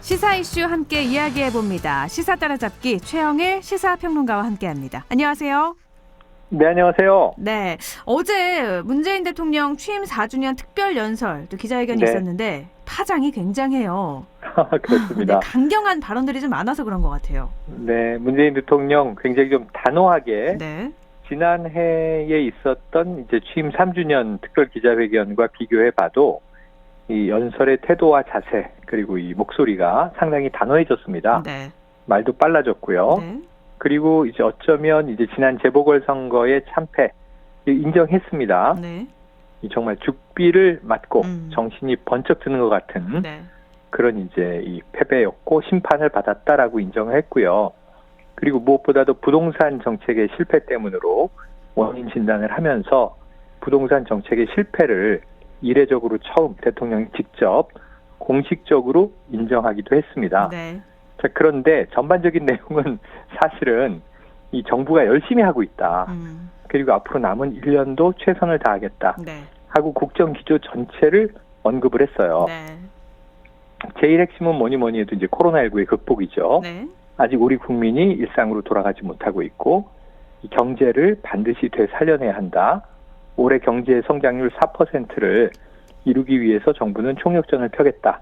시사 이슈 함께 이야기해봅니다. 시사 따라잡기 최영일 시사평론가와 함께합니다. 안녕하세요. 네, 안녕하세요. 네, 어제 문재인 대통령 취임 4주년 특별연설 또 기자회견이 네. 있었는데 파장이 굉장해요. 그렇습니다. 네, 강경한 발언들이 좀 많아서 그런 것 같아요. 네, 문재인 대통령 굉장히 좀 단호하게 네, 지난해에 있었던 이제 취임 3주년 특별 기자회견과 비교해 봐도 이 연설의 태도와 자세 그리고 이 목소리가 상당히 단호해졌습니다. 네, 말도 빨라졌고요. 네, 그리고 이제 어쩌면 이제 지난 재보궐선거의 참패 인정했습니다. 네, 이 정말 죽비를 맞고 음. 정신이 번쩍 드는 것 같은 네, 그런 이제 이 패배였고 심판을 받았다라고 인정을 했고요. 그리고 무엇보다도 부동산 정책의 실패 때문으로 원인 진단을 하면서 부동산 정책의 실패를 이례적으로 처음 대통령이 직접 공식적으로 인정하기도 했습니다. 네, 자, 그런데 전반적인 내용은 사실은 이 정부가 열심히 하고 있다. 그리고 앞으로 남은 1년도 최선을 다하겠다. 네, 하고 국정 기조 전체를 언급을 했어요. 네, 제일 핵심은 뭐니 해도 이제 코로나19의 극복이죠. 네, 아직 우리 국민이 일상으로 돌아가지 못하고 있고 이 경제를 반드시 되살려내야 한다. 올해 경제 성장률 4%를 이루기 위해서 정부는 총력전을 펴겠다.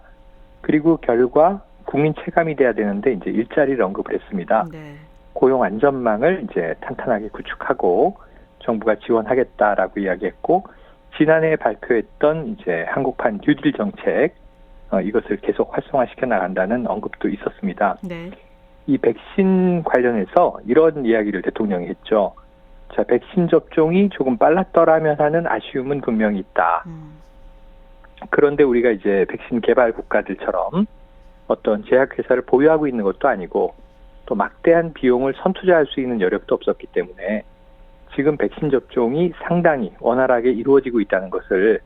그리고 결과 국민 체감이 돼야 되는데 이제 일자리를 언급을 했습니다. 네, 고용 안전망을 이제 탄탄하게 구축하고 정부가 지원하겠다라고 이야기했고 지난해 발표했던 이제 한국판 뉴딜 정책 이것을 계속 활성화시켜 나간다는 언급도 있었습니다. 네, 이 백신 관련해서 이런 이야기를 대통령이 했죠. 자, 백신 접종이 조금 빨랐더라면 하는 아쉬움은 분명히 있다. 그런데 우리가 이제 백신 개발 국가들처럼 어떤 제약회사를 보유하고 있는 것도 아니고 또 막대한 비용을 선투자할 수 있는 여력도 없었기 때문에 지금 백신 접종이 상당히 원활하게 이루어지고 있다는 것을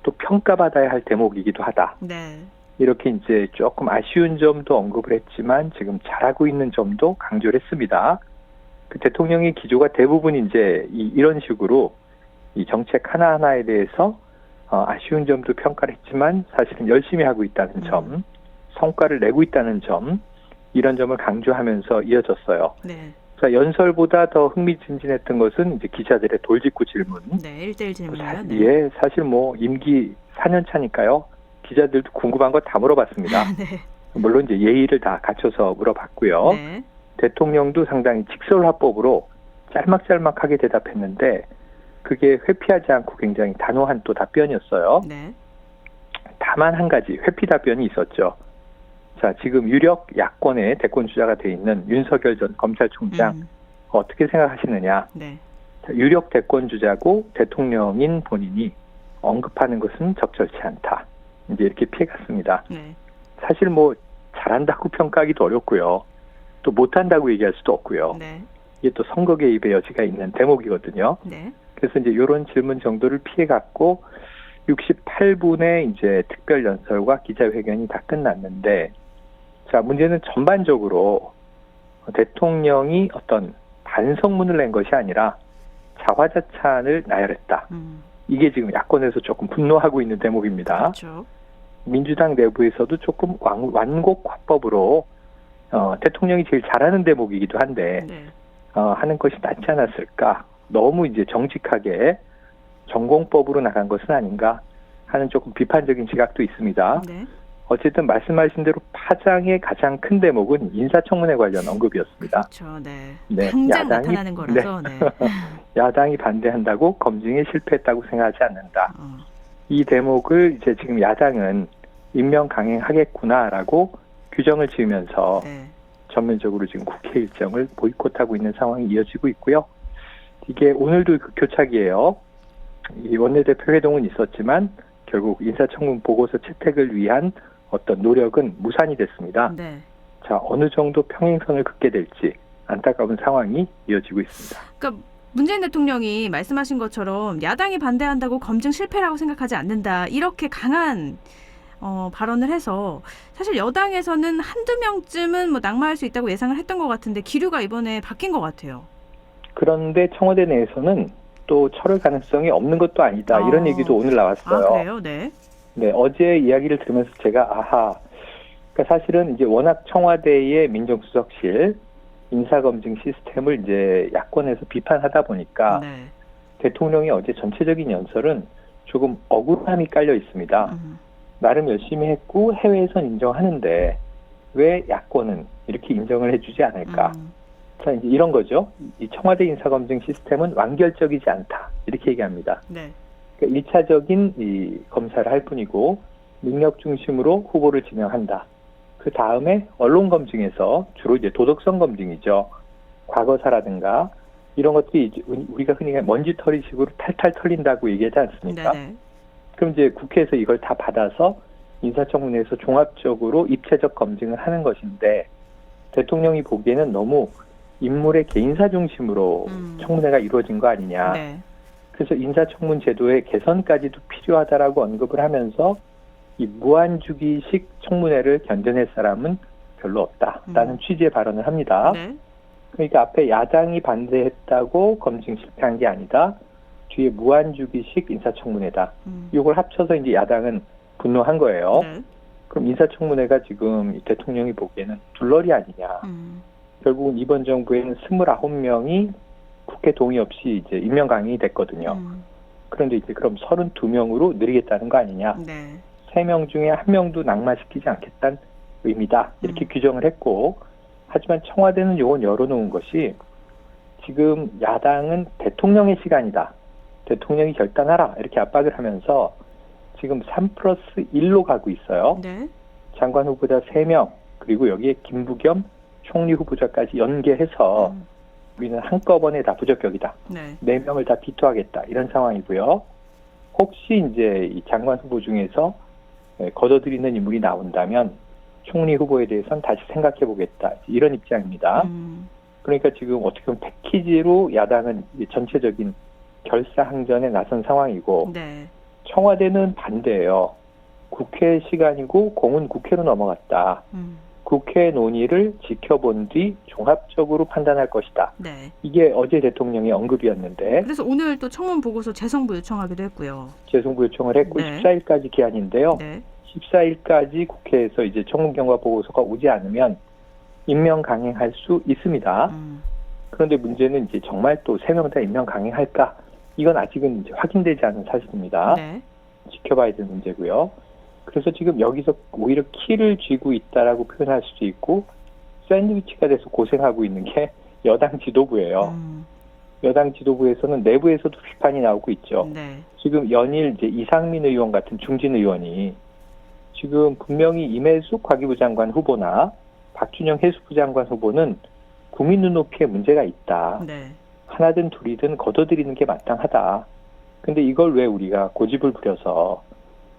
또 평가받아야 할 대목이기도 하다. 네, 이렇게 이제 조금 아쉬운 점도 언급을 했지만 지금 잘하고 있는 점도 강조를 했습니다. 그 대통령의 기조가 대부분 이제 이런 식으로 이 정책 하나하나에 대해서 아쉬운 점도 평가를 했지만 사실은 열심히 하고 있다는 점, 성과를 내고 있다는 점, 이런 점을 강조하면서 이어졌어요. 네, 자, 연설보다 더 흥미진진했던 것은 이제 기자들의 돌직구 질문. 네, 1대1 질문이요. 네. 예, 사실 뭐 임기 4년 차니까요. 기자들도 궁금한 거 다 물어봤습니다. 네, 물론 이제 예의를 다 갖춰서 물어봤고요. 네, 대통령도 상당히 직설화법으로 짤막짤막하게 대답했는데 그게 회피하지 않고 굉장히 단호한 또 답변이었어요. 네, 다만 한 가지 회피 답변이 있었죠. 자, 지금 유력 야권의 대권 주자가 돼 있는 윤석열 전 검찰총장 어떻게 생각하시느냐. 네, 자, 유력 대권 주자고 대통령인 본인이 언급하는 것은 적절치 않다. 이제 이렇게 피해갔습니다. 네, 사실 뭐 잘한다고 평가하기도 어렵고요. 또 못한다고 얘기할 수도 없고요. 네, 이게 또 선거 개입의 여지가 있는 대목이거든요. 네, 그래서 이제 이런 질문 정도를 피해갔고 68분의 이제 특별 연설과 기자회견이 다 끝났는데 자, 문제는 전반적으로 대통령이 어떤 반성문을 낸 것이 아니라 자화자찬을 나열했다. 이게 지금 야권에서 조금 분노하고 있는 대목입니다. 그렇죠. 민주당 내부에서도 조금 완곡 화법으로 대통령이 제일 잘하는 대목이기도 한데 네, 하는 것이 낫지 않았을까? 너무 이제 정직하게 전공법으로 나간 것은 아닌가 하는 조금 비판적인 시각도 있습니다. 네, 어쨌든 말씀하신 대로 파장의 가장 큰 대목은 인사청문회 관련 언급이었습니다. 그렇죠. 네, 네, 당장 야당이- 나타나는 거라서. 네. 야당이 반대한다고 검증에 실패했다고 생각하지 않는다. 이 대목을 이제 지금 야당은 임명 강행하겠구나라고 규정을 지으면서 네, 전면적으로 지금 국회 일정을 보이콧하고 있는 상황이 이어지고 있고요. 이게 오늘도 그 교착이에요. 이 원내대표 회동은 있었지만 결국 인사청문 보고서 채택을 위한 어떤 노력은 무산이 됐습니다. 네. 자, 어느 정도 평행선을 긋게 될지 안타까운 상황이 이어지고 있습니다. 그러니까 문재인 대통령이 말씀하신 것처럼 야당이 반대한다고 검증 실패라고 생각하지 않는다. 이렇게 강한 발언을 해서 사실 여당에서는 한두 명쯤은 뭐 낙마할 수 있다고 예상을 했던 것 같은데 기류가 이번에 바뀐 것 같아요. 그런데 청와대 내에서는 또 철회 가능성이 없는 것도 아니다. 이런 얘기도 오늘 나왔어요. 아, 그래요? 네. 네, 어제 이야기를 들으면서 제가 그러니까 사실은 이제 워낙 청와대의 민정수석실 인사검증 시스템을 이제 야권에서 비판하다 보니까 네. 대통령이 어제 전체적인 연설은 조금 억울함이 깔려 있습니다. 나름 열심히 했고 해외에선 인정하는데 왜 야권은 이렇게 인정을 해주지 않을까? 자, 이제 이런 거죠. 이 청와대 인사검증 시스템은 완결적이지 않다. 이렇게 얘기합니다. 네. 그러니까 1차적인 이 검사를 할 뿐이고 능력 중심으로 후보를 지명한다. 그 다음에 언론 검증에서 주로 이제 도덕성 검증이죠. 과거사라든가 이런 것들이 이제 우리가 흔히 먼지털이식으로 탈탈 털린다고 얘기하지 않습니까? 네네. 그럼 이제 국회에서 이걸 다 받아서 인사청문회에서 종합적으로 입체적 검증을 하는 것인데 대통령이 보기에는 너무 인물의 개인사 중심으로 청문회가 이루어진 거 아니냐. 네. 그래서 인사청문 제도의 개선까지도 필요하다라고 언급을 하면서 이 무한주기식 청문회를 견뎌낼 사람은 별로 없다라는 취지의 발언을 합니다. 네. 그러니까 앞에 야당이 반대했다고 검증 실패한 게 아니다. 뒤에 무한주기식 인사청문회다. 이걸 합쳐서 이제 야당은 분노한 거예요. 네. 그럼 인사청문회가 지금 대통령이 보기에는 둘러리 아니냐. 결국은 이번 정부에는 29명이 국회 동의 없이 이제 임명 강행이 됐거든요. 그런데 이제 그럼 32명으로 늘리겠다는 거 아니냐. 네. 3명 중에 1명도 낙마시키지 않겠다는 의미다. 이렇게 규정을 했고, 하지만 청와대는 요건 열어놓은 것이 지금 야당은 대통령의 시간이다. 대통령이 결단하라. 이렇게 압박을 하면서 지금 3+1로 가고 있어요. 네. 장관 후보자 3명, 그리고 여기에 김부겸 총리 후보자까지 연계해서 우리는 한꺼번에 다 부적격이다. 네. 4명을 다 비토하겠다. 이런 상황이고요. 혹시 이제 이 장관 후보 중에서 걷어들이는 인물이 나온다면 총리 후보에 대해서는 다시 생각해 보겠다. 이런 입장입니다. 그러니까 지금 어떻게 보면 패키지로 야당은 이제 전체적인 결사항전에 나선 상황이고 네. 청와대는 반대예요. 국회 시간이고 공은 국회로 넘어갔다. 국회 논의를 지켜본 뒤 종합적으로 판단할 것이다. 네. 이게 어제 대통령의 언급이었는데 그래서 오늘 또 청문 보고서 재성부 요청하기도 했고요. 재송부 요청을 했고 네. 14일까지 기한인데요. 네. 14일까지 국회에서 이제 청문 경과 보고서가 오지 않으면 임명 강행할 수 있습니다. 그런데 문제는 이제 정말 또 3명 다 임명 강행할까? 이건 아직은 이제 확인되지 않은 사실입니다. 네. 지켜봐야 될 문제고요. 그래서 지금 여기서 오히려 키를 쥐고 있다라고 표현할 수도 있고 샌드위치가 돼서 고생하고 있는 게 여당 지도부예요. 여당 지도부에서는 내부에서도 비판이 나오고 있죠. 네. 지금 연일 이제 이상민 의원 같은 중진 의원이 지금 분명히 임혜숙 과기부 장관 후보나 박준영 해수부 장관 후보는 국민 눈높이에 문제가 있다. 네. 하나든 둘이든 걷어들이는 게 마땅하다. 근데 이걸 왜 우리가 고집을 부려서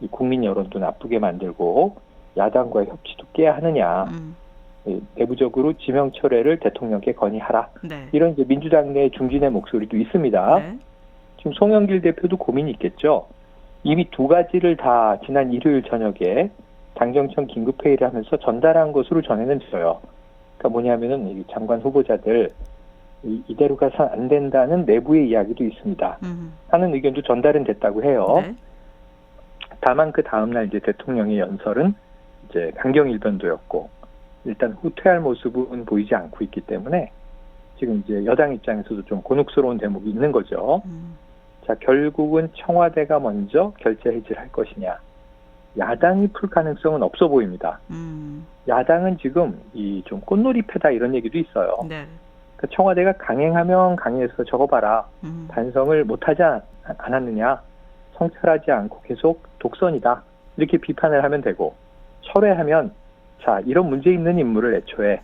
이 국민 여론도 나쁘게 만들고 야당과의 협치도 깨야 하느냐. 내부적으로 지명 철회를 대통령께 건의하라. 네. 이런 이제 민주당 내 중진의 목소리도 있습니다. 네. 지금 송영길 대표도 고민이 있겠죠. 이미 2가지를 다 지난 일요일 저녁에 당정청 긴급회의를 하면서 전달한 것으로 전해는 들어요. 그러니까 뭐냐면은 이 장관 후보자들 이대로 가서 안 된다는 내부의 이야기도 있습니다. 하는 의견도 전달은 됐다고 해요. 네. 다만 그 다음날 이제 대통령의 연설은 이제 강경일변도였고 일단 후퇴할 모습은 보이지 않고 있기 때문에 지금 이제 여당 입장에서도 좀 곤혹스러운 대목이 있는 거죠. 자, 결국은 청와대가 먼저 결재 해지를 할 것이냐. 야당이 풀 가능성은 없어 보입니다. 야당은 지금 이 좀 꽃놀이 패다 이런 얘기도 있어요. 네. 그러니까 청와대가 강행하면 강행해서 적어봐라. 반성을 못하지 않았느냐. 성찰하지 않고 계속 독선이다. 이렇게 비판을 하면 되고 철회하면 자 이런 문제 있는 인물을 애초에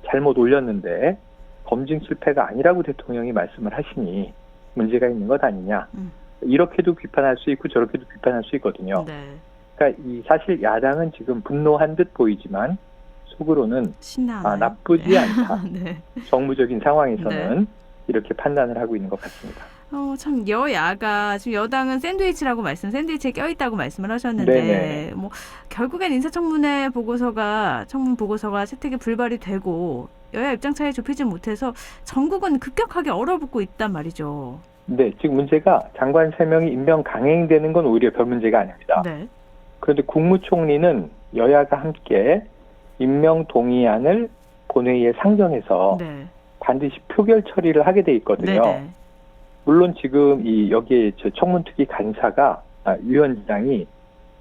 잘못 올렸는데 검증 실패가 아니라고 대통령이 말씀을 하시니 문제가 있는 것 아니냐. 이렇게도 비판할 수 있고 저렇게도 비판할 수 있거든요. 네. 그러니까 사실 야당은 지금 분노한 듯 보이지만 속으로는 신나나요? 나쁘지 네. 않다. 네. 정무적인 상황에서는 이렇게 판단을 하고 있는 것 같습니다. 참 여야가 지금 여당은 샌드위치라고 샌드위치에 껴있다고 말씀을 하셨는데 네네. 뭐 결국엔 인사청문회 보고서가 청문 보고서가 채택이 불발이 되고 여야 입장 차이 좁히지 못해서 전국은 급격하게 얼어붙고 있단 말이죠. 네, 지금 문제가 장관 3명이 임명 강행되는 건 오히려 별 문제가 아닙니다. 네. 그런데 국무총리는 여야가 함께 임명 동의안을 본회의에 상정해서 네. 반드시 표결 처리를 하게 돼 있거든요. 네네. 물론 지금 여기에 청문특위 간사가 위원장이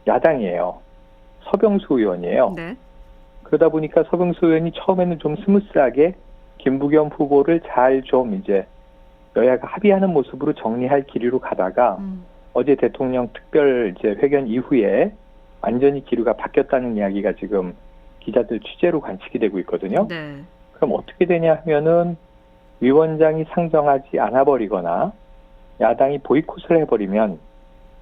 야당이에요. 서병수 의원이에요. 네. 그러다 보니까 서병수 의원이 처음에는 좀 스무스하게 김부겸 후보를 잘 좀 이제 여야가 합의하는 모습으로 정리할 기류로 가다가 어제 대통령 특별 이제 회견 이후에 완전히 기류가 바뀌었다는 이야기가 지금 기자들 취재로 관측이 되고 있거든요. 네. 그럼 어떻게 되냐 하면은 위원장이 상정하지 않아 버리거나 야당이 보이콧을 해버리면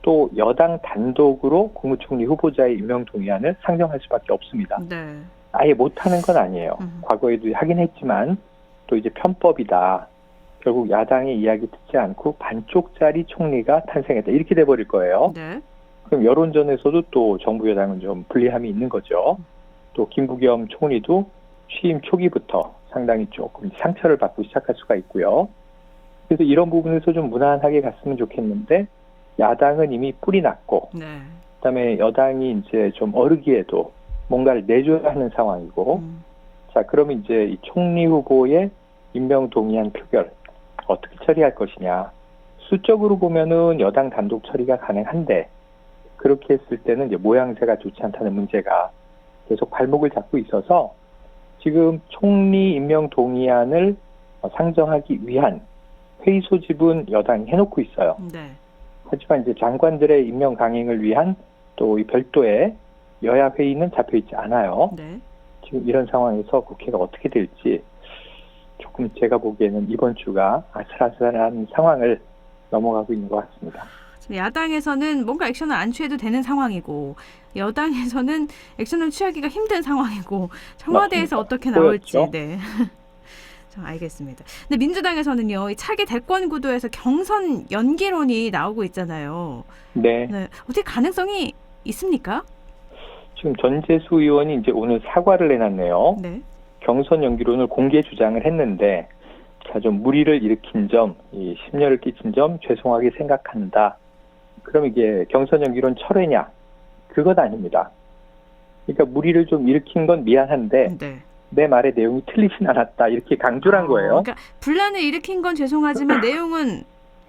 또 여당 단독으로 국무총리 후보자의 임명 동의안을 상정할 수밖에 없습니다. 네. 아예 못하는 건 아니에요. 과거에도 하긴 했지만 또 이제 편법이다. 결국 야당의 이야기 듣지 않고 반쪽짜리 총리가 탄생했다. 이렇게 돼버릴 거예요. 네. 그럼 여론전에서도 또 정부 여당은 좀 불리함이 있는 거죠. 또 김부겸 총리도 취임 초기부터 상당히 조금 상처를 받고 시작할 수가 있고요. 그래서 이런 부분에서 좀 무난하게 갔으면 좋겠는데 야당은 이미 뿔이 났고 네. 그다음에 여당이 이제 좀 어르기에도 뭔가를 내줘야 하는 상황이고 자 그러면 이제 이 총리 후보의 임명 동의안 표결 어떻게 처리할 것이냐. 수적으로 보면은 여당 단독 처리가 가능한데 그렇게 했을 때는 이제 모양새가 좋지 않다는 문제가 계속 발목을 잡고 있어서 지금 총리 임명 동의안을 상정하기 위한 회의 소집은 여당이 해놓고 있어요. 네. 하지만 이제 장관들의 임명 강행을 위한 또 이 별도의 여야 회의는 잡혀 있지 않아요. 네. 지금 이런 상황에서 국회가 어떻게 될지 조금 제가 보기에는 이번 주가 아슬아슬한 상황을 넘어가고 있는 것 같습니다. 야당에서는 뭔가 액션을 안 취해도 되는 상황이고 여당에서는 액션을 취하기가 힘든 상황이고 청와대에서 맞습니다. 어떻게 나올지. 보였죠? 네. 자, 알겠습니다. 근데 민주당에서는요, 이 차기 대권 구도에서 경선 연기론이 나오고 있잖아요. 네. 네. 어떻게 가능성이 있습니까? 지금 전재수 의원이 이제 오늘 사과를 내놨네요. 네. 경선 연기론을 공개 주장을 했는데, 자, 좀 무리를 일으킨 점, 이 심려를 끼친 점 죄송하게 생각한다. 그럼 이게 경선 연기론 철회냐? 그것 아닙니다. 그러니까 무리를 좀 일으킨 건 미안한데, 네. 내 말의 내용이 틀리진 않았다. 이렇게 강조를 한 거예요. 그러니까 분란을 일으킨 건 죄송하지만 내용은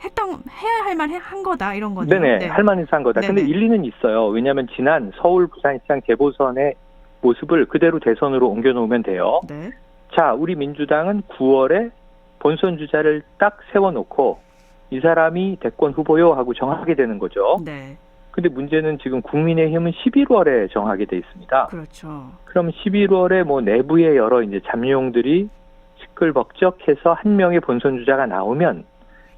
해야 할 말 한 거다 이런 거네요. 네네. 네. 할 만해서 한 거다. 네네. 근데 일리는 있어요. 왜냐하면 지난 서울 부산시장 재보선의 모습을 그대로 대선으로 옮겨놓으면 돼요. 네. 자, 우리 민주당은 9월에 본선 주자를 딱 세워놓고 이 사람이 대권 후보요 하고 정하게 되는 거죠. 네. 근데 문제는 지금 국민의힘은 11월에 정하게 돼 있습니다. 그렇죠. 그럼 11월에 뭐 내부의 여러 이제 잠룡들이 시끌벅적해서 한 명의 본선 주자가 나오면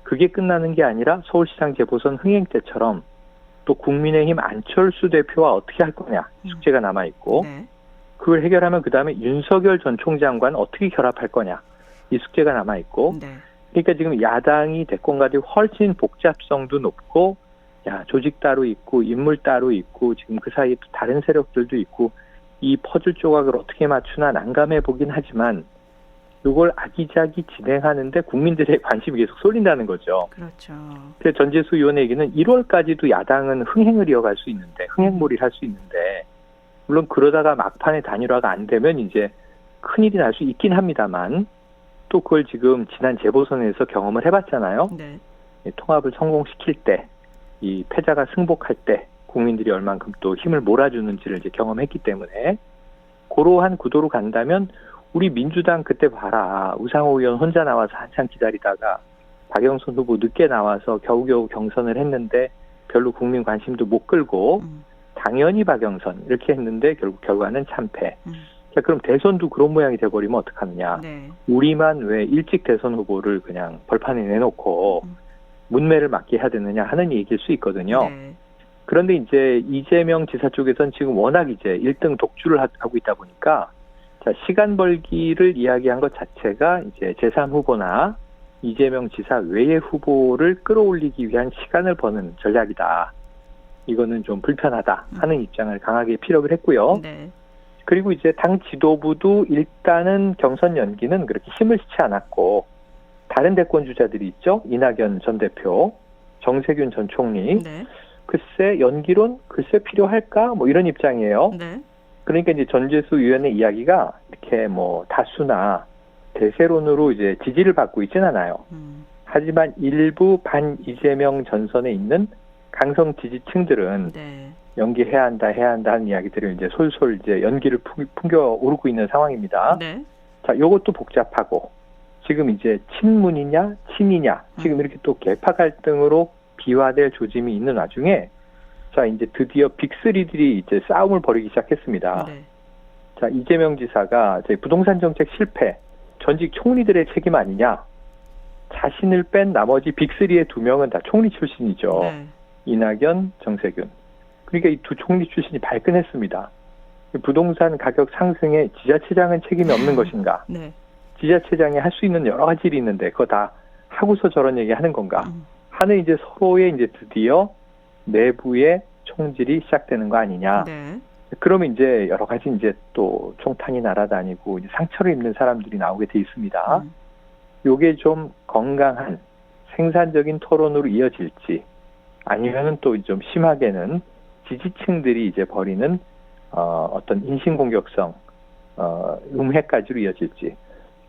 그게 끝나는 게 아니라 서울시장 재보선 흥행 때처럼 또 국민의힘 안철수 대표와 어떻게 할 거냐 숙제가 남아있고 네. 그걸 해결하면 그 다음에 윤석열 전 총장과는 어떻게 결합할 거냐 이 숙제가 남아있고 네. 그러니까 지금 야당이 대권 과정이 훨씬 복잡성도 높고 야 조직 따로 있고 인물 따로 있고 지금 그 사이에 또 다른 세력들도 있고 이 퍼즐 조각을 어떻게 맞추나 난감해 보긴 하지만 이걸 아기자기 진행하는데 국민들의 관심이 계속 쏠린다는 거죠. 그렇죠. 그래서 전재수 의원에게는 1월까지도 야당은 흥행을 이어갈 수 있는데 흥행몰이를 할 수 있는데 물론 그러다가 막판에 단일화가 안 되면 이제 큰일이 날 수 있긴 합니다만 또 그걸 지금 지난 재보선에서 경험을 해봤잖아요. 네. 통합을 성공시킬 때 이 패자가 승복할 때 국민들이 얼만큼 또 힘을 몰아주는지를 이제 경험했기 때문에 그러한 구도로 간다면 우리 민주당 그때 봐라. 우상호 의원 혼자 나와서 한참 기다리다가 박영선 후보 늦게 나와서 겨우겨우 경선을 했는데 별로 국민 관심도 못 끌고 당연히 박영선 이렇게 했는데 결국 결과는 참패. 자, 그럼 대선도 그런 모양이 돼버리면 어떡하느냐. 네. 우리만 왜 일찍 대선 후보를 그냥 벌판에 내놓고 문매를 맞게 해야 되느냐 하는 얘기일 수 있거든요. 네. 그런데 이제 이재명 지사 쪽에서는 지금 워낙 이제 1등 독주를 하고 있다 보니까 자, 시간 벌기를 이야기한 것 자체가 이제 제3후보나 이재명 지사 외의 후보를 끌어올리기 위한 시간을 버는 전략이다. 이거는 좀 불편하다 하는 입장을 강하게 피력을 했고요. 네. 그리고 이제 당 지도부도 일단은 경선 연기는 그렇게 힘을 쓰지 않았고 다른 대권 주자들이 있죠. 이낙연 전 대표, 정세균 전 총리. 네. 글쎄 연기론 글쎄 필요할까 뭐 이런 입장이에요. 네. 그러니까 이제 전재수 의원의 이야기가 이렇게 뭐 다수나 대세론으로 이제 지지를 받고 있진 않아요. 하지만 일부 반 이재명 전선에 있는 강성 지지층들은 네. 연기해야 한다 하는 이야기들을 이제 솔솔 이제 연기를 풍겨 오르고 있는 상황입니다. 네. 자, 요것도 복잡하고 지금 이제 친문이냐 친이냐 지금 이렇게 또 계파 갈등으로 비화될 조짐이 있는 와중에 자, 이제 드디어 빅3들이 이제 싸움을 벌이기 시작했습니다. 네. 자, 이재명 지사가 부동산 정책 실패 전직 총리들의 책임 아니냐? 자신을 뺀 나머지 빅3의 2명은 다 총리 출신이죠. 네. 이낙연, 정세균. 그러니까 이 두 총리 출신이 발끈했습니다. 부동산 가격 상승에 지자체장은 책임이 없는 것인가? 네. 지자체장이 할 수 있는 여러 가지 일이 있는데 그거 다 하고서 저런 얘기 하는 건가? 하는 이제 서로의 이제 드디어 내부의 총질이 시작되는 거 아니냐? 네. 그러면 이제 여러 가지 이제 또 총탄이 날아다니고 이제 상처를 입는 사람들이 나오게 돼 있습니다. 요게 좀 건강한 생산적인 토론으로 이어질지 아니면은 또 좀 심하게는 지지층들이 이제 벌이는 어떤 인신공격성 음해까지로 이어질지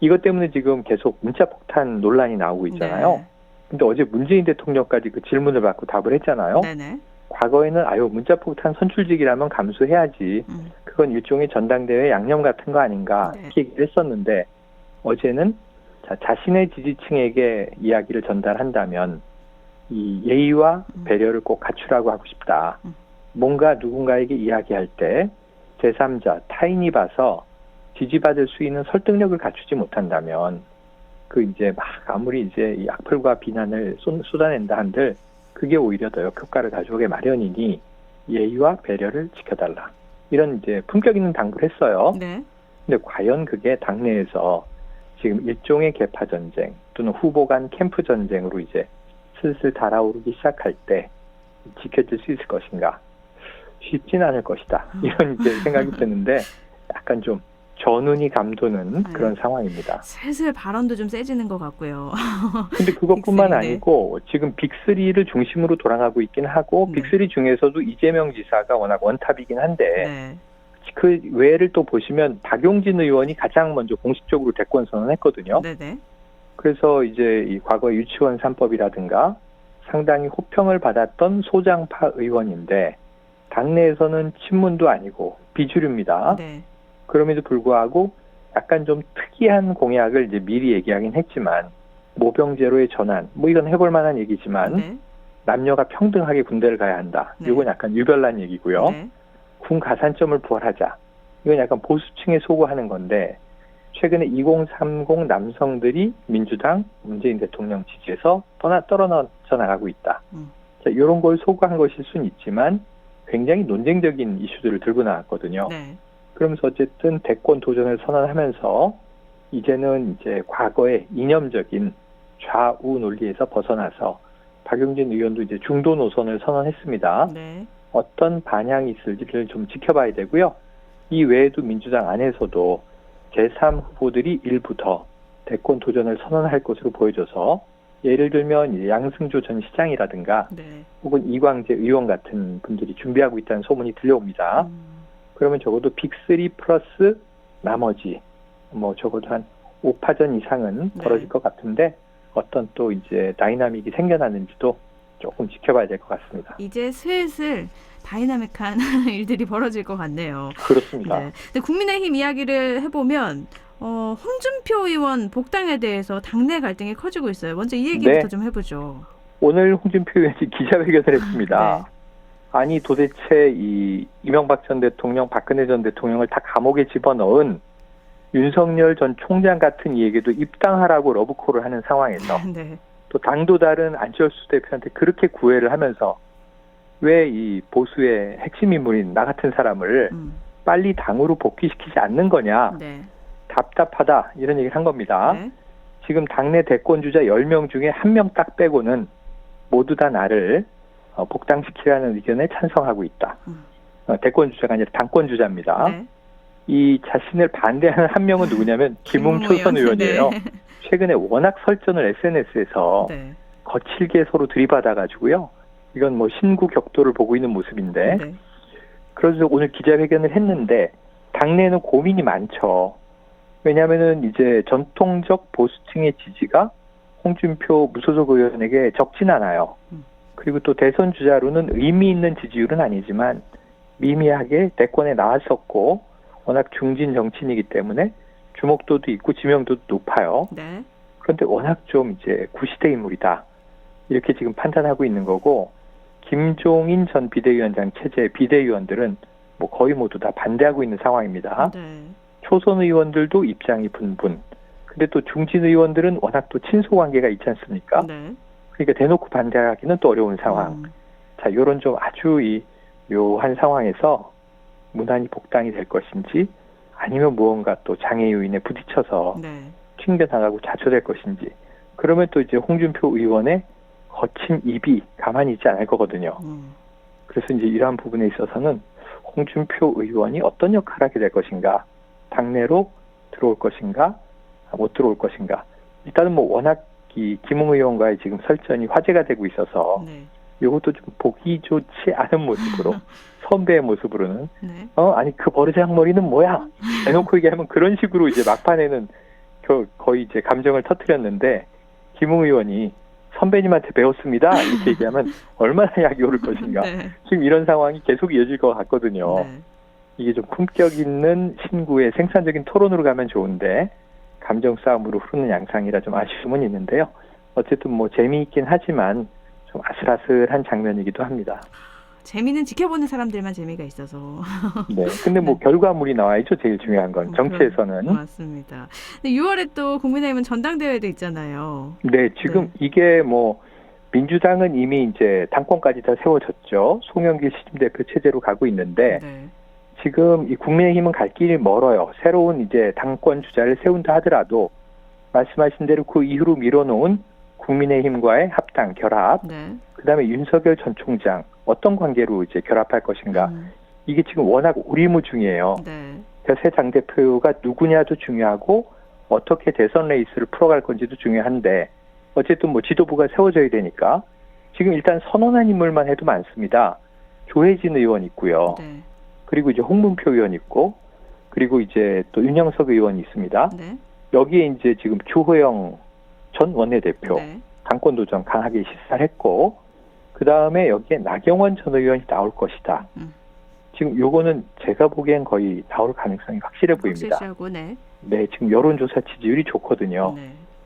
이것 때문에 지금 계속 문자폭탄 논란이 나오고 있잖아요. 네. 근데 어제 문재인 대통령까지 그 질문을 받고 답을 했잖아요. 네네. 과거에는 문자폭탄 선출직이라면 감수해야지. 그건 일종의 전당대회 양념 같은 거 아닌가 네. 이렇게 얘기를 했었는데 어제는 자신의 지지층에게 이야기를 전달한다면 이 예의와 배려를 꼭 갖추라고 하고 싶다. 뭔가 누군가에게 이야기할 때 제3자 타인이 봐서 지지받을 수 있는 설득력을 갖추지 못한다면 그 이제 막 아무리 이제 이 악플과 비난을 쏟아낸다 한들 그게 오히려 더 역효과를 가져오게 마련이니 예의와 배려를 지켜달라. 이런 이제 품격 있는 당부를 했어요. 네. 근데 과연 그게 당내에서 지금 일종의 계파 전쟁 또는 후보 간 캠프 전쟁으로 이제 슬슬 달아오르기 시작할 때 지켜질 수 있을 것인가? 쉽진 않을 것이다. 이런 이제 생각이 드는데 약간 좀 전운이 감도는 그런 상황입니다. 슬슬 발언도 좀 세지는 것 같고요. 근데 그것뿐만 빅3, 아니고 지금 빅3를 중심으로 돌아가고 있긴 하고 네. 빅3 중에서도 이재명 지사가 워낙 원탑이긴 한데 네. 그 외를 또 보시면 박용진 의원이 가장 먼저 공식적으로 대권 선언했거든요. 네네. 그래서 이제 이 과거 유치원 3법이라든가 상당히 호평을 받았던 소장파 의원인데 당내에서는 친문도 아니고 비주류입니다. 네. 그럼에도 불구하고 약간 좀 특이한 공약을 이제 미리 얘기하긴 했지만 모병제로의 전환 뭐 이건 해볼 만한 얘기지만 네. 남녀가 평등하게 군대를 가야 한다. 네. 이건 약간 유별난 얘기고요. 네. 군 가산점을 부활하자. 이건 약간 보수층에 소구하는 건데 최근에 2030 남성들이 민주당 문재인 대통령 지지에서 떨어져 나가고 있다. 자, 이런 걸 소구한 것일 수는 있지만 굉장히 논쟁적인 이슈들을 들고 나왔거든요. 네. 그러면서 어쨌든 대권 도전을 선언하면서 이제는 이제 과거의 이념적인 좌우 논리에서 벗어나서 박용진 의원도 이제 중도 노선을 선언했습니다. 네. 어떤 반향이 있을지를 좀 지켜봐야 되고요. 이 외에도 민주당 안에서도 제3 후보들이 일부 더 대권 도전을 선언할 것으로 보여져서 예를 들면 이제 양승조 전 시장이라든가 네. 혹은 이광재 의원 같은 분들이 준비하고 있다는 소문이 들려옵니다. 그러면 적어도 빅3 플러스 나머지 뭐 적어도 한 5파전 이상은 네. 벌어질 것 같은데 어떤 또 이제 다이나믹이 생겨나는지도 조금 지켜봐야 될 것 같습니다. 이제 슬슬 다이나믹한 일들이 벌어질 것 같네요. 그렇습니다. 네. 근데 국민의힘 이야기를 해보면 홍준표 의원 복당에 대해서 당내 갈등이 커지고 있어요. 먼저 이 얘기부터 네. 좀 해보죠. 오늘 홍준표 의원이 기자회견을 했습니다. 네. 아니 도대체 이 이명박 전 대통령, 박근혜 전 대통령을 다 감옥에 집어넣은 윤석열 전 총장 같은 이에게도 입당하라고 러브콜을 하는 상황에서 네. 또 당도 다른 안철수 대표한테 그렇게 구애를 하면서 왜 이 보수의 핵심 인물인 나 같은 사람을 빨리 당으로 복귀시키지 않는 거냐. 네. 답답하다 이런 얘기를 한 겁니다. 네. 지금 당내 대권 주자 10명 중에 1명 딱 빼고는 모두 다 나를 복당시키라는 의견에 찬성하고 있다. 대권 주자가 아니라 당권 주자입니다. 네. 이 자신을 반대하는 한 명은 누구냐면 김웅초 전 의원이에요. 네. 최근에 워낙 설전을 SNS에서 네. 거칠게 서로 들이받아가지고요. 이건 뭐 신구 격돌을 보고 있는 모습인데 네. 그래서 오늘 기자회견을 했는데 당내는 고민이 많죠. 왜냐하면은 이제 전통적 보수층의 지지가 홍준표 무소속 의원에게 적진 않아요. 그리고 또 대선 주자로는 의미 있는 지지율은 아니지만 미미하게 대권에 나왔었고 워낙 중진 정치인이기 때문에 주목도도 있고 지명도도 높아요. 네. 그런데 워낙 좀 이제 구시대 인물이다. 이렇게 지금 판단하고 있는 거고, 김종인 전 비대위원장 체제 비대위원들은 뭐 거의 모두 다 반대하고 있는 상황입니다. 네. 초선 의원들도 입장이 분분. 근데 또 중진 의원들은 워낙 또 친소 관계가 있지 않습니까? 네. 그러니까 대놓고 반대하기는 또 어려운 상황. 자, 요런 좀 아주 묘한 상황에서 무난히 복당이 될 것인지, 아니면 무언가 또 장애 요인에 부딪혀서 네. 튕겨나가고 자초될 것인지, 그러면 또 이제 홍준표 의원의 거친 입이 가만히 있지 않을 거거든요. 그래서 이제 이러한 부분에 있어서는 홍준표 의원이 어떤 역할을 하게 될 것인가, 당내로 들어올 것인가, 못 들어올 것인가. 일단은 뭐 워낙 이 김웅 의원과의 지금 설전이 화제가 되고 있어서 네. 이것도 좀 보기 좋지 않은 모습으로 선배의 모습으로는 네. 아니 그 버르장머리는 뭐야? 대놓고 얘기하면 그런 식으로 이제 막판에는 거의 이제 감정을 터뜨렸는데, 김웅 의원이 선배님한테 배웠습니다 이렇게 얘기하면 얼마나 약이 오를 것인가. 네. 지금 이런 상황이 계속 이어질 것 같거든요. 네. 이게 좀 품격 있는 신구의 생산적인 토론으로 가면 좋은데 감정 싸움으로 흐르는 양상이라 좀 아쉬움은 있는데요. 어쨌든 뭐 재미있긴 하지만 좀 아슬아슬한 장면이기도 합니다. 재미는 지켜보는 사람들만 재미가 있어서. 네. 근데 뭐 결과물이 나와야죠. 제일 중요한 건 정치에서는. 맞습니다. 근데 6월에 또 국민의힘은 전당대회도 있잖아요. 네. 지금 이게 뭐 민주당은 이미 이제 당권까지 다 세워졌죠. 송영길 시민대표 체제로 가고 있는데 지금 이 국민의힘은 갈 길이 멀어요. 새로운 이제 당권 주자를 세운다 하더라도 말씀하신 대로 그 이후로 밀어놓은 국민의힘과의 합당, 결합, 그다음에 윤석열 전 총장 어떤 관계로 이제 결합할 것인가. 이게 지금 워낙 오리무중이에요. 그래서 새 당대표가 누구냐도 중요하고 어떻게 대선 레이스를 풀어갈 건지도 중요한데, 어쨌든 뭐 지도부가 세워져야 되니까 지금 일단 선언한 인물만 해도 많습니다. 조혜진 의원 있고요. 그리고 이제 홍문표 의원 있고, 그리고 이제 또 윤영석 의원이 있습니다. 여기에 이제 지금 주호영 전 원내대표 당권 도전 강하게 시사했고, 그 다음에 여기에 나경원 전 의원이 나올 것이다. 지금 요거는 제가 보기엔 거의 나올 가능성이 확실해 보입니다. 네, 지금 여론조사 지지율이 좋거든요.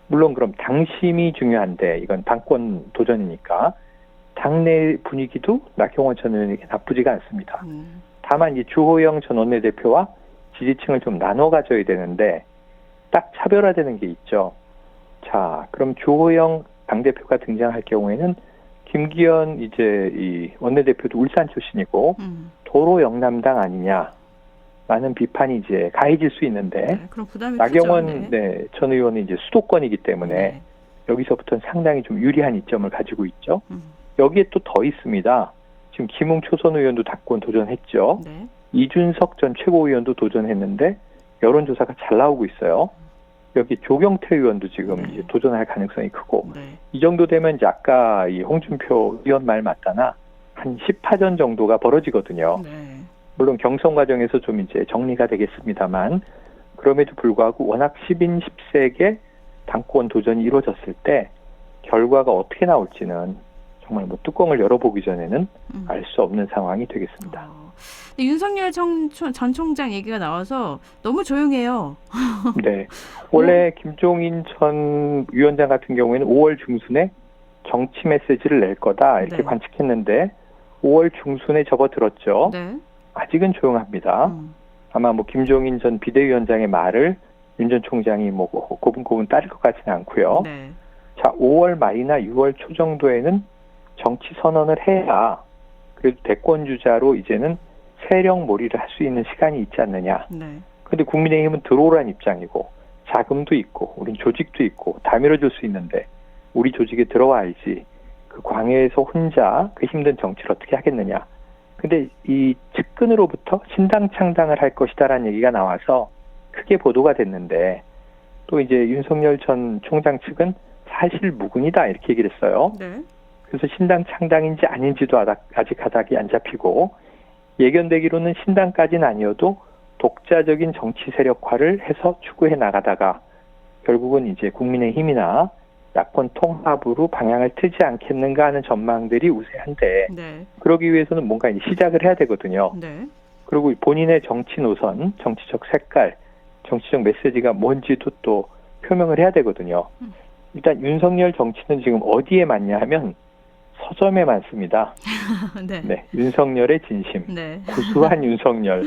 물론 그럼 당심이 중요한데 이건 당권 도전이니까 당내 분위기도 나경원 전 의원에게 나쁘지가 않습니다. 다만 이 주호영 전 원내대표와 지지층을 좀 나눠 가져야 되는데 딱 차별화되는 게 있죠. 자, 그럼 주호영 당대표가 등장할 경우에는 김기현 이제 이 원내대표도 울산 출신이고 도로 영남당 아니냐라는 비판이 이제 가해질 수 있는데, 그럼 부담이 나경원 전 의원은 이제 수도권이기 때문에 여기서부터는 상당히 좀 유리한 이점을 가지고 있죠. 여기에 또 더 있습니다. 지금 김웅 초선 의원도 당권 도전했죠. 이준석 전 최고위원도 도전했는데 여론조사가 잘 나오고 있어요. 여기 조경태 의원도 지금 이제 도전할 가능성이 크고, 이 정도 되면 이제 아까 이 홍준표 의원 말 맞다나 한 10파전 정도가 벌어지거든요. 물론 경선 과정에서 좀 이제 정리가 되겠습니다만, 그럼에도 불구하고 워낙 10인 10색의 당권 도전이 이루어졌을 때 결과가 어떻게 나올지는 정말 뭐 뚜껑을 열어보기 전에는 알 수 없는 상황이 되겠습니다. 윤석열 전 총장 얘기가 나와서 너무 조용해요. 네. 원래 김종인 전 위원장 같은 경우에는 5월 중순에 정치 메시지를 낼 거다 이렇게 관측했는데 5월 중순에 접어들었죠. 아직은 조용합니다. 아마 뭐 김종인 전 비대위원장의 말을 윤 전 총장이 뭐 고분고분 따를 것 같지는 않고요. 자, 5월 말이나 6월 초 정도에는 정치 선언을 해야 그래도 대권 주자로 이제는 세력몰이를 할 수 있는 시간이 있지 않느냐. 그런데 국민의힘은 들어오라는 입장이고 자금도 있고 우린 조직도 있고 다 밀어줄 수 있는데 우리 조직에 들어와야지 그 광해에서 혼자 그 힘든 정치를 어떻게 하겠느냐. 근데 이 측근으로부터 신당 창당을 할 것이다라는 얘기가 나와서 크게 보도가 됐는데, 또 이제 윤석열 전 총장 측은 사실 무근이다 이렇게 얘기를 했어요. 그래서 신당 창당인지 아닌지도 아직 가닥이 안 잡히고, 예견되기로는 신당까지는 아니어도 독자적인 정치 세력화를 해서 추구해 나가다가 결국은 이제 국민의힘이나 야권 통합으로 방향을 트지 않겠는가 하는 전망들이 우세한데 네. 그러기 위해서는 뭔가 이제 시작을 해야 되거든요. 네. 그리고 본인의 정치 노선, 정치적 색깔, 정치적 메시지가 뭔지도 또 표명을 해야 되거든요. 일단 윤석열 정치는 지금 어디에 맞냐 하면 서점에 많습니다. 네. 네, 윤석열의 진심, 네. 구수한 윤석열,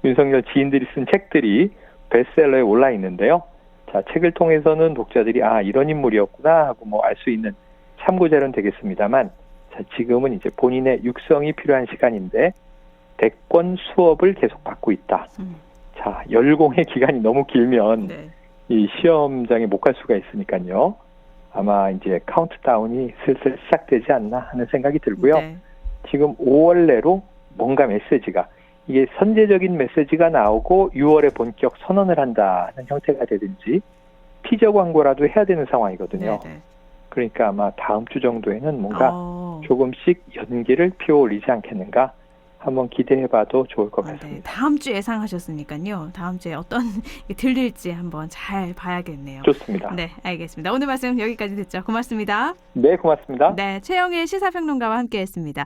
윤석열 지인들이 쓴 책들이 베스트셀러에 올라 있는데요. 자, 책을 통해서는 독자들이 이런 인물이었구나 하고 뭐 알 수 있는 참고 자료는 되겠습니다만, 자, 지금은 이제 본인의 육성이 필요한 시간인데 대권 수업을 계속 받고 있다. 자, 열공의 기간이 너무 길면 네. 이 시험장에 못 갈 수가 있으니까요. 아마 이제 카운트다운이 슬슬 시작되지 않나 하는 생각이 들고요. 네. 지금 5월 내로 뭔가 메시지가 이게 선제적인 메시지가 나오고 6월에 본격 선언을 한다는 형태가 되든지 티저 광고라도 해야 되는 상황이거든요. 네. 네. 그러니까 아마 다음 주 정도에는 뭔가 어. 조금씩 연기를 피워올리지 않겠는가 한번 기대해봐도 좋을 것 네. 같습니다. 다음 주 예상하셨으니까요. 다음 주에 어떤 게 들릴지 한번 잘 봐야겠네요. 좋습니다. 네, 알겠습니다. 오늘 말씀 여기까지 듣죠. 고맙습니다. 네, 고맙습니다. 네, 최영일 시사평론가와 함께했습니다.